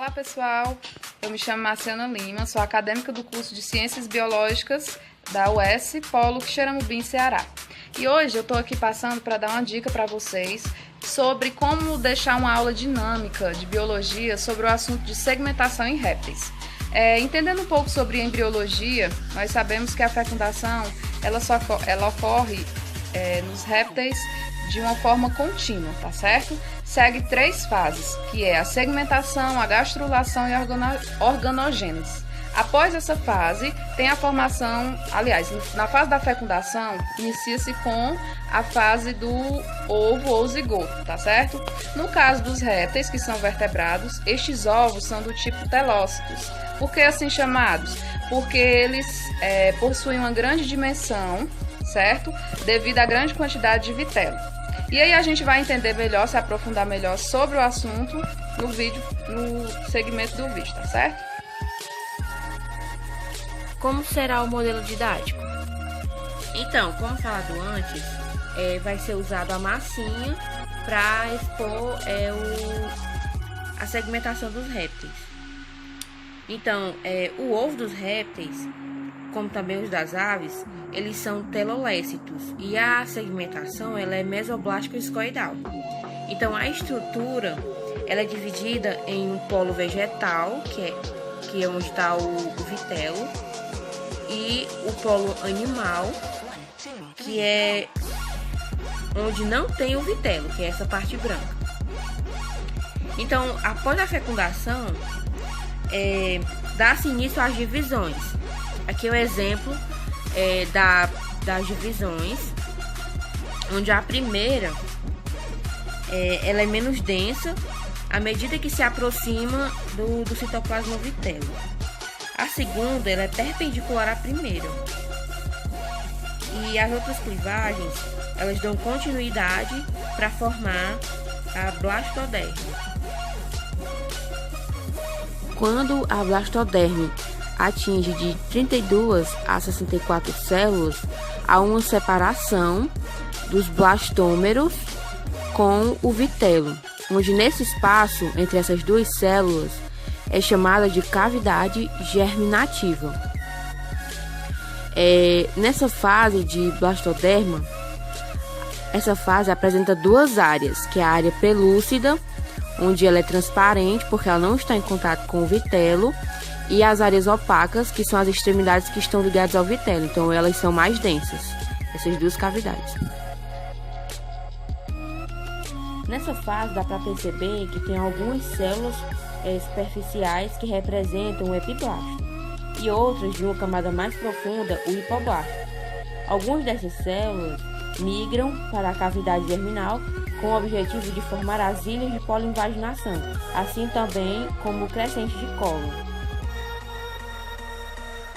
Olá pessoal, eu me chamo Marciana Lima, sou acadêmica do curso de Ciências Biológicas da UES Polo Quixeramobim, Ceará. E hoje eu estou aqui passando para dar uma dica para vocês sobre como deixar uma aula dinâmica de biologia sobre o assunto de segmentação em répteis. Entendendo um pouco sobre embriologia, nós sabemos que a fecundação ela ocorre nos répteis de uma forma contínua, tá certo? Segue 3 fases, que é a segmentação, a gastrulação e a organogênese. Após essa fase, tem a formação, aliás, na fase da fecundação, inicia-se com a fase do ovo ou zigoto, tá certo? No caso dos répteis, que são vertebrados, estes ovos são do tipo telócitos. Por que assim chamados? Porque eles possuem uma grande dimensão, certo? Devido à grande quantidade de vitelo. E aí a gente vai entender melhor, se aprofundar melhor sobre o assunto no segmento do vídeo, tá certo? Como será o modelo didático? Então, como falado antes, vai ser usado a massinha para expor a segmentação dos répteis. Então, o ovo dos répteis, como também os das aves, eles são telolécitos e a segmentação ela é mesoblástico-escoidal. Então, a estrutura ela é dividida em um polo vegetal, que é onde está o vitelo, e o polo animal, que é onde não tem o vitelo, que é essa parte branca. Então, após a fecundação, dá-se início às divisões. Aqui é o exemplo das divisões, onde a primeira ela é menos densa à medida que se aproxima do citoplasma vitelo. A segunda ela é perpendicular à primeira. E as outras clivagens elas dão continuidade para formar a blastoderme. Quando a blastoderme atinge de 32 a 64 células, há uma separação dos blastômeros com o vitelo, onde nesse espaço entre essas duas células é chamada de cavidade germinativa. Nessa fase de blastoderma, essa fase apresenta 2 áreas, que é a área pelúcida, onde ela é transparente porque ela não está em contato com o vitelo, e as áreas opacas, que são as extremidades que estão ligadas ao vitelo. Então elas são mais densas, essas 2 cavidades. Nessa fase dá para perceber que tem algumas células superficiais que representam o epiblasto e outras de uma camada mais profunda, o hipoblasto. Algumas dessas células migram para a cavidade germinal com o objetivo de formar as ilhas de poliinvaginação, assim também como o crescente de cólon.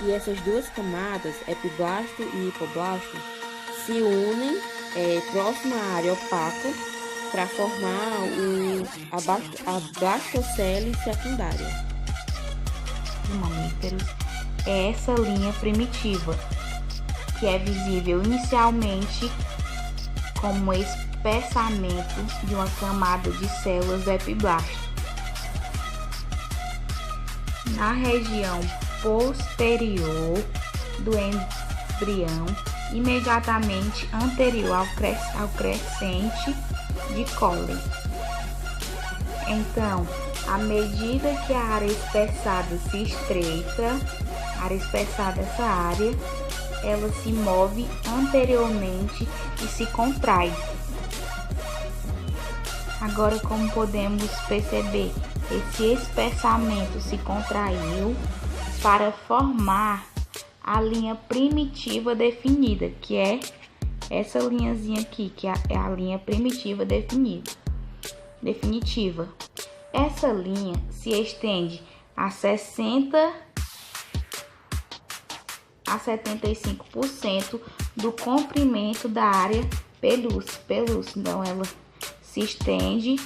E essas 2 camadas, epiblasto e hipoblasto, se unem próxima à área opaca para formar a blastocele secundária. Os mamíferos é essa linha primitiva, que é visível inicialmente como espessamento de uma camada de células do epiblasto. Na região posterior do embrião, imediatamente anterior ao crescente de cólon. Então, à medida que a área espessada se estreita, essa área, ela se move anteriormente e se contrai. Agora, como podemos perceber, esse espessamento se contraiu para formar a linha primitiva definida, que é essa linhazinha aqui, que é a linha primitiva definitiva. Essa linha se estende a 60 a 75% do comprimento da área pelúcida. Então, ela se estende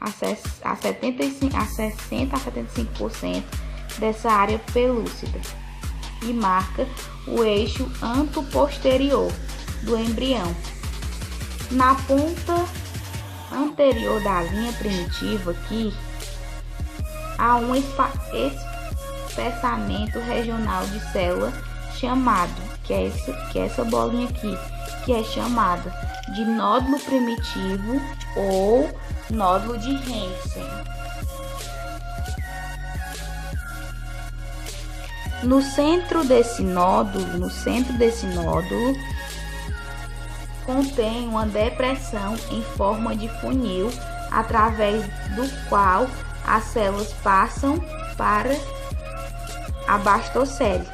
a 60 a 75% dessa área pelúcida e marca o eixo anteroposterior do embrião. Na ponta anterior da linha primitiva aqui, a um espessamento regional de célula chamado, que é essa bolinha aqui, que é chamada de nódulo primitivo ou nódulo de Hansen. No centro desse nódulo, contém uma depressão em forma de funil, através do qual as células passam para a blastocele.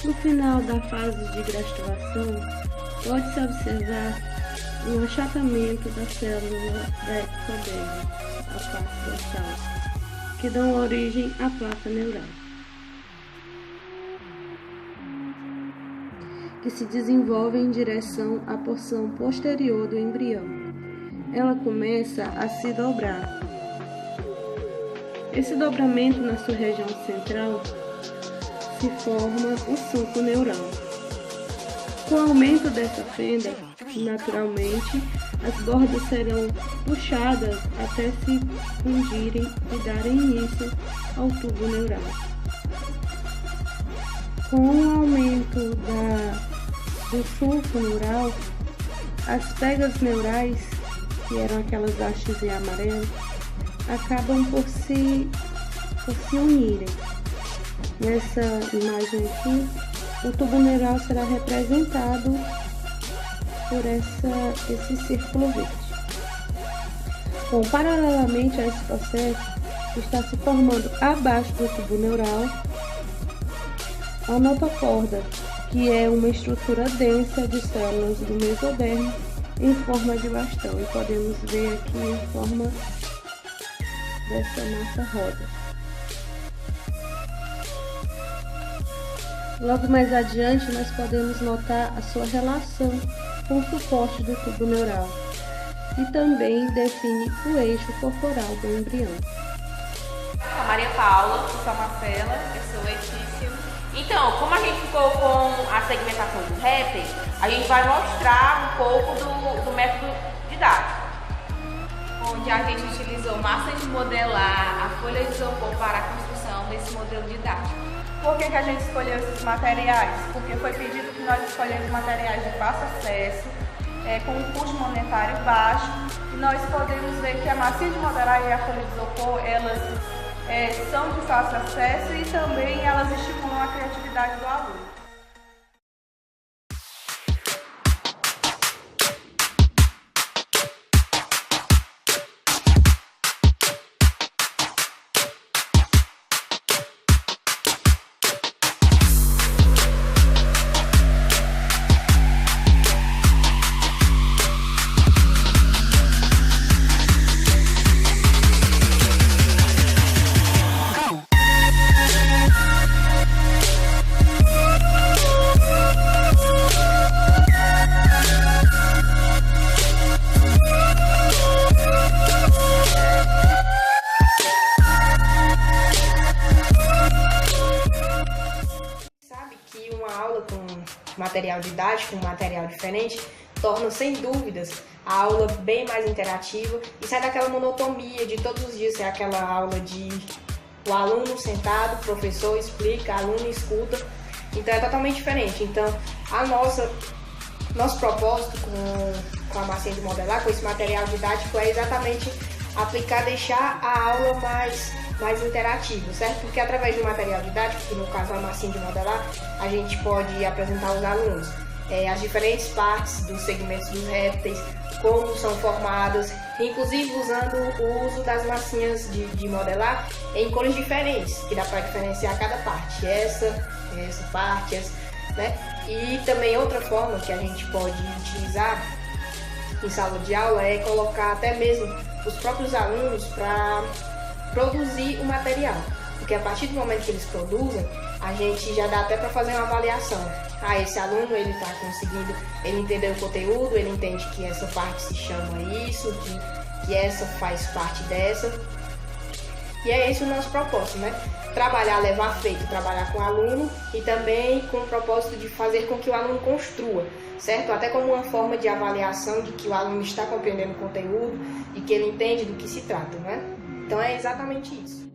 No final da fase de gastrulação, pode-se observar um achatamento da célula da ectoderme, a parte dorsal, que dão origem à placa neural, que se desenvolve em direção à porção posterior do embrião. Ela começa a se dobrar. Esse dobramento na sua região central se forma o sulco neural. Com o aumento dessa fenda, naturalmente, as bordas serão puxadas até se fundirem e darem início ao tubo neural. Com o aumento do sulco neural, as pegas neurais, que eram aquelas hastes em amarelo, acabam por se unirem. Nessa imagem aqui, o tubo neural será representado por esse círculo verde. Bom, paralelamente a esse processo, está se formando abaixo do tubo neural a notocorda, que é uma estrutura densa de células do mesodermo em forma de bastão. E podemos ver aqui em forma dessa massa rosa. Logo mais adiante, nós podemos notar a sua relação com o suporte do tubo neural e também define o eixo corporal do embrião. A Maria Paula, eu sou a Marcela, eu sou Letícia. Então, como a gente ficou com a segmentação dos répteis, a gente vai mostrar um pouco do método didático, onde a gente utilizou massa de modelar, a folha de isopor para a construção desse modelo didático. Por que a gente escolheu esses materiais? Porque foi pedido que nós escolhemos materiais de fácil acesso, com um custo monetário baixo, e nós podemos ver que a massinha de modelar e a folha de isopor, elas são de fácil acesso e também elas estimulam a criatividade do aluno. Material didático, um material diferente, torna sem dúvidas a aula bem mais interativa e sai daquela monotonia de todos os dias, é aquela aula de o aluno sentado, o professor explica, aluno escuta, então é totalmente diferente. Então nosso propósito com a massinha de modelar, com esse material didático, é exatamente deixar a aula mais interativo, certo? Porque através do material didático, que no caso é a massinha de modelar, a gente pode apresentar aos alunos as diferentes partes dos segmentos dos répteis, como são formadas, inclusive usando o uso das massinhas de modelar em cores diferentes, que dá para diferenciar cada parte, essa parte, né? E também outra forma que a gente pode utilizar em sala de aula é colocar até mesmo os próprios alunos para produzir o material, porque a partir do momento que eles produzem, a gente já dá até para fazer uma avaliação. Esse aluno, ele está conseguindo, ele entendeu o conteúdo, ele entende que essa parte se chama isso, que essa faz parte dessa. E é esse o nosso propósito, né? Trabalhar com o aluno e também com o propósito de fazer com que o aluno construa, certo? Até como uma forma de avaliação de que o aluno está compreendendo o conteúdo e que ele entende do que se trata, né? Então é exatamente isso.